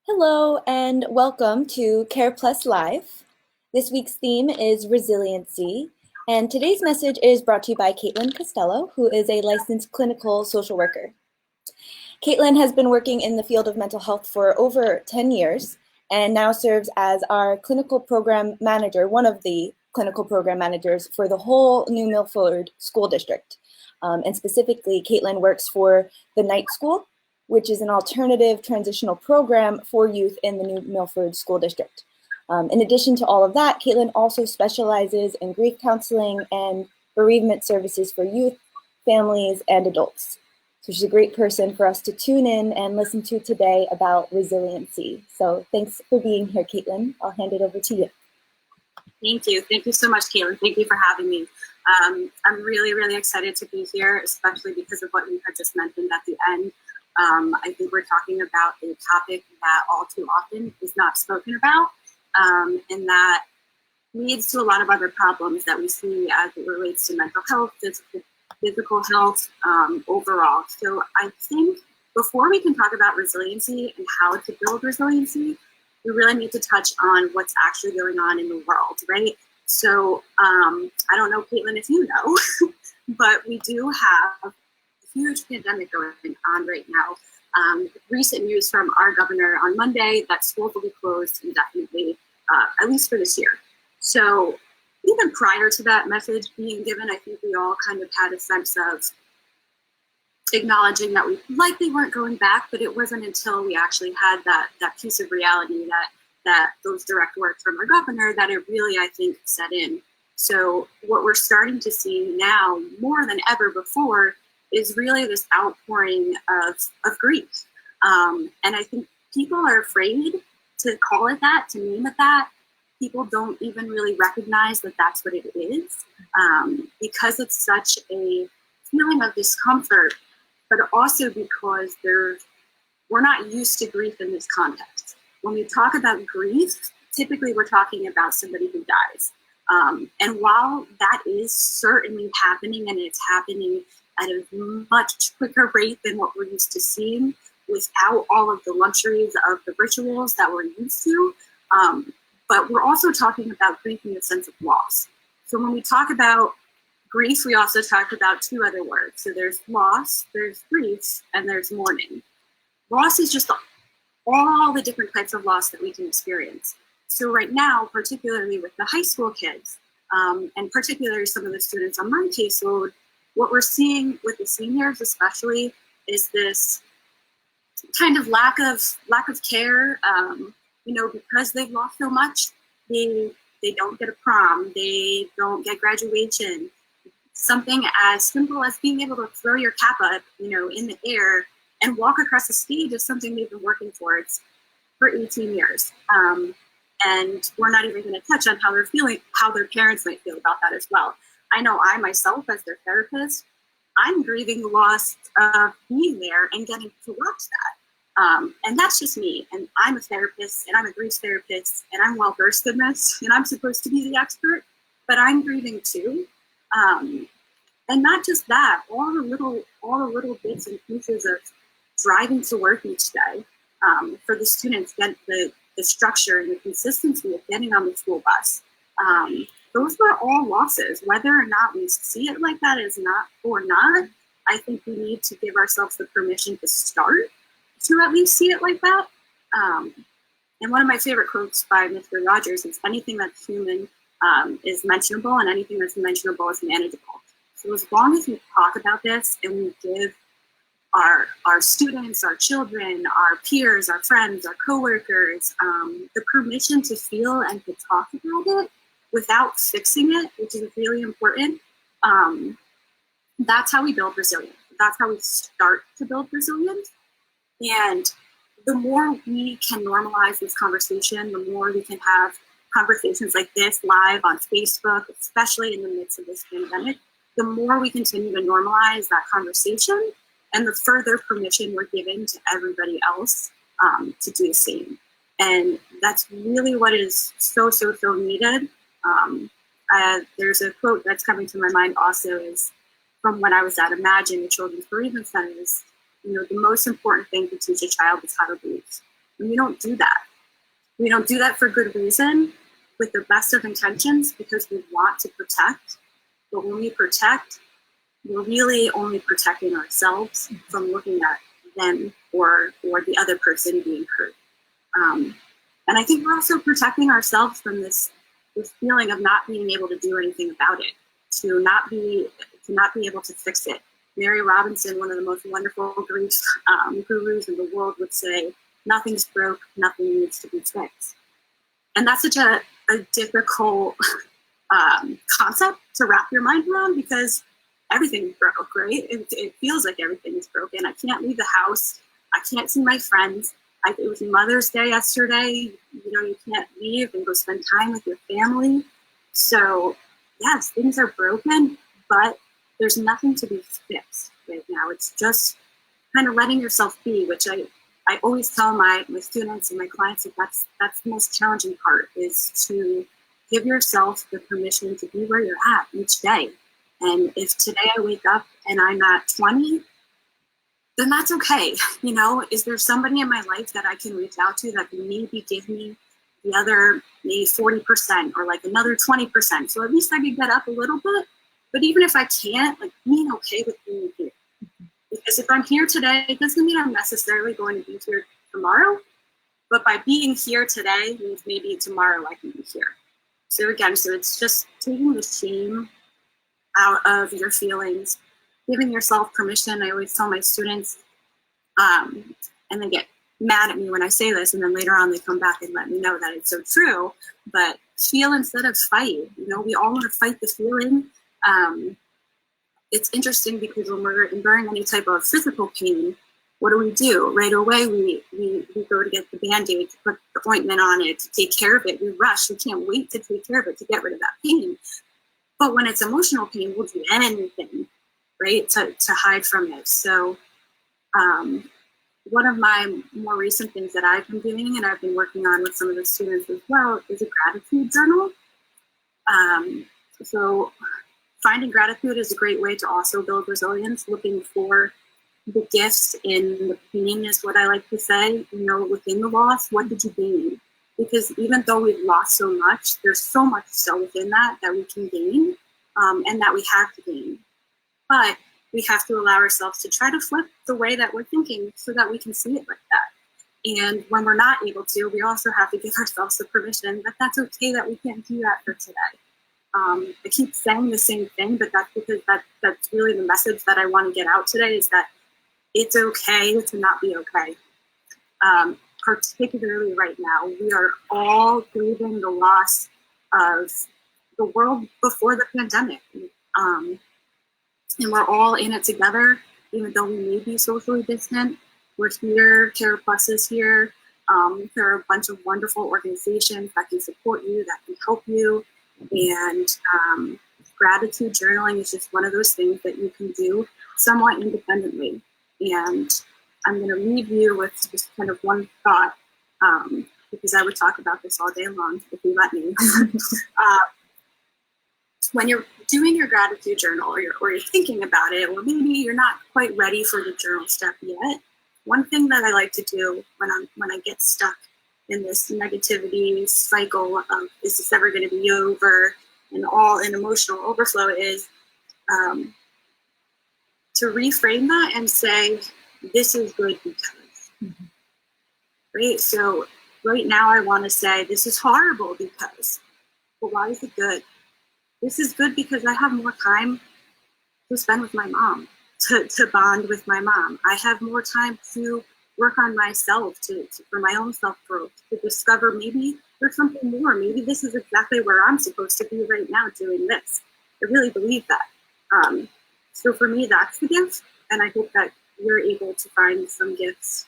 Hello and welcome to Care Plus Live. This week's theme is Resiliency, and today's message is brought to you by Katelyn Costello, who is a licensed clinical social worker. Katelyn has been working in the field of mental health for over 10 years and now serves as our clinical program manager, one of the clinical program managers for the whole New Milford School District. And specifically, Katelyn works for the Night School, which is an alternative transitional program for youth in the New Milford School District. In addition to all of that, Katelyn also specializes in grief counseling and bereavement services for youth, families, and adults. So she's a great person for us to tune in and listen to today about resiliency. So thanks for being here, Katelyn. I'll hand it over to you. Thank you. Thank you so much, Katelyn. Thank you for having me. I'm really, really excited to be here, especially because of what you had just mentioned at the end. I think we're talking about a topic that all too often is not spoken about, and that leads to a lot of other problems that we see as it relates to mental health, physical health, overall. So I think before we can talk about resiliency and how to build resiliency, we really need to touch on what's actually going on in the world, right? So I don't know, Katelyn, if you know, but we do have huge pandemic going on right now. Recent news from our governor on Monday that schools will be closed indefinitely, at least for this year. So even prior to that message being given, I think we all kind of had a sense of acknowledging that we likely weren't going back, but it wasn't until we actually had that piece of reality that those direct words from our governor that it really, I think, set in. So what we're starting to see now more than ever before is really this outpouring of grief. And I think people are afraid to call it that, to name it that. People don't even really recognize that that's what it is, because it's such a feeling of discomfort, but also because we're not used to grief in this context. When we talk about grief, typically we're talking about somebody who dies. And while that is certainly happening, and it's happening at a much quicker rate than what we're used to seeing, without all of the luxuries of the rituals that we're used to, but we're also talking about grief in the sense of loss. So when we talk about grief, we also talk about two other words. So there's loss, there's grief, and there's mourning. Loss is just all the different types of loss that we can experience. So right now, particularly with the high school kids, and particularly some of the students on my caseload, what we're seeing with the seniors especially is this kind of lack of care, because they've lost so much. They don't get a prom, they don't get graduation. Something as simple as being able to throw your cap up, in the air and walk across the stage is something they've been working towards for 18 years. And we're not even going to touch on how they're feeling, how their parents might feel about that as well. I know I myself, as their therapist, I'm grieving the loss of being there and getting to watch that. And that's just me. And I'm a therapist, and I'm a grief therapist, and I'm well versed in this, and I'm supposed to be the expert, but I'm grieving too. And not just that, all the little bits and pieces of driving to work each day, for the students, get the structure and the consistency of getting on the school bus. Those were all losses. Whether or not we see it like that is not or not, I think we need to give ourselves the permission to start to at least see it like that. And one of my favorite quotes by Mr. Rogers is, anything that's human is mentionable, and anything that's mentionable is manageable. So as long as we talk about this and we give our students, our children, our peers, our friends, our coworkers, the permission to feel and to talk about it without fixing it, which is really important, that's how we build resilience. That's how we start to build resilience. And the more we can normalize this conversation, the more we can have conversations like this live on Facebook, especially in the midst of this pandemic, the more we continue to normalize that conversation, and the further permission we're giving to everybody else to do the same. And that's really what is so needed. There's a quote that's coming to my mind also, is from when I was at Imagine, the Children's Bereavement Centers. The most important thing to teach a child is how to grieve. And we don't do that. We don't do that for good reason, with the best of intentions, because we want to protect. But when we protect, we're really only protecting ourselves from looking at them or the other person being hurt. And I think we're also protecting ourselves from this feeling of not being able to do anything about it, to not be able to fix it. Mary Robinson, one of the most wonderful grief gurus in the world, would say, "Nothing's broke, nothing needs to be fixed." And that's such a difficult concept to wrap your mind around, because everything broke, right? It feels like everything is broken. I can't leave the house. I can't see my friends. It was Mother's Day yesterday. You can't leave and go spend time with your family. So yes, things are broken, but there's nothing to be fixed right now. It's just kind of letting yourself be, which I always tell my students and my clients that that's the most challenging part, is to give yourself the permission to be where you're at each day. And if today I wake up and I'm at 20, then that's okay. Is there somebody in my life that I can reach out to that can maybe give me the other maybe 40% or like another 20%? So at least I could get up a little bit. But even if I can't, like, being okay with being here. Because if I'm here today, it doesn't mean I'm necessarily going to be here tomorrow. But by being here today means maybe tomorrow I can be here. So again, it's just taking the shame out of your feelings, giving yourself permission. I always tell my students, and they get mad at me when I say this, and then later on they come back and let me know that it's so true, but feel instead of fight. We all want to fight the feeling. It's interesting because when we're enduring any type of physical pain, what do? Right away, we go to get the Band-Aid, to put the ointment on it, to take care of it. We rush. We can't wait to take care of it, to get rid of that pain. But when it's emotional pain, we'll do anything, right, to hide from it. So one of my more recent things that I've been doing, and I've been working on with some of the students as well, is a gratitude journal. So finding gratitude is a great way to also build resilience. Looking for the gifts in the pain is what I like to say. Within the loss, what did you gain? Because even though we've lost so much, there's so much still within that we can gain, and that we have to gain. But we have to allow ourselves to try to flip the way that we're thinking so that we can see it like that. And when we're not able to, we also have to give ourselves the permission that that's okay, that we can't do that for today. I keep saying the same thing, but that's because that's really the message that I want to get out today, is that it's okay to not be okay. Particularly right now, we are all grieving the loss of the world before the pandemic. And we're all in it together, even though we may be socially distant. We're here, Care Plus is here. There are a bunch of wonderful organizations that can support you, that can help you. And gratitude journaling is just one of those things that you can do somewhat independently. And I'm going to leave you with just kind of one thought, because I would talk about this all day long if you let me. When you're doing your gratitude journal, or you're thinking about it, or maybe you're not quite ready for the journal step yet, one thing that I like to do when I get stuck in this negativity cycle of, is this ever going to be over, and all an emotional overflow, is to reframe that and say, this is good because. Mm-hmm. Right? So right now I want to say, this is horrible because. But why is it good? This is good because I have more time to spend with my mom, to bond with my mom. I have more time to work on myself, for my own self-growth, to discover maybe there's something more. Maybe this is exactly where I'm supposed to be right now doing this. I really believe that. So for me, that's the gift. And I hope that you're able to find some gifts,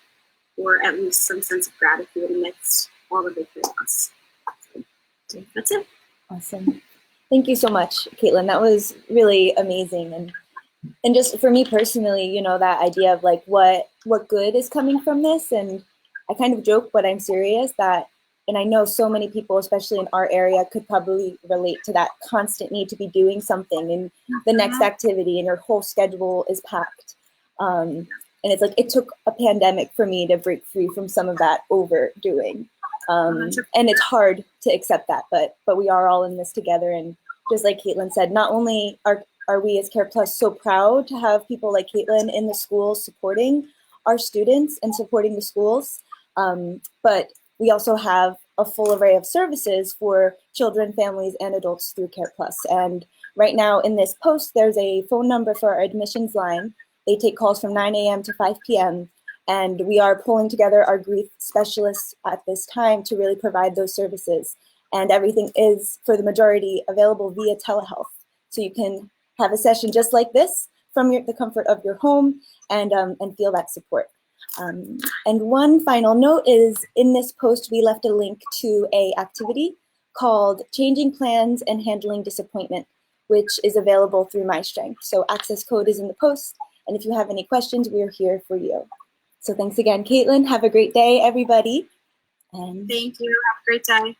or at least some sense of gratitude amidst all of the chaos. So that's it. Awesome. Thank you so much, Katelyn. That was really amazing. And just for me personally, that idea of like what good is coming from this. And I kind of joke, but I'm serious and I know so many people, especially in our area, could probably relate to that constant need to be doing something, and the next activity, and your whole schedule is packed. And it's like, it took a pandemic for me to break free from some of that overdoing. And it's hard to accept that, but we are all in this together. And just like Katelyn said, not only are we as Care Plus so proud to have people like Katelyn in the schools supporting our students and supporting the schools, but we also have a full array of services for children, families, and adults through Care Plus. And right now in this post, there's a phone number for our admissions line. They take calls from 9 a.m. to 5 p.m. And we are pulling together our grief specialists at this time to really provide those services. And everything is, for the majority, available via telehealth. So you can have a session just like this from the comfort of your home and feel that support. And one final note is, in this post, we left a link to an activity called Changing Plans and Handling Disappointment, which is available through My Strength. So access code is in the post. And if you have any questions, we are here for you. So thanks again, Katelyn. Have a great day, everybody. And thank you. Have a great day.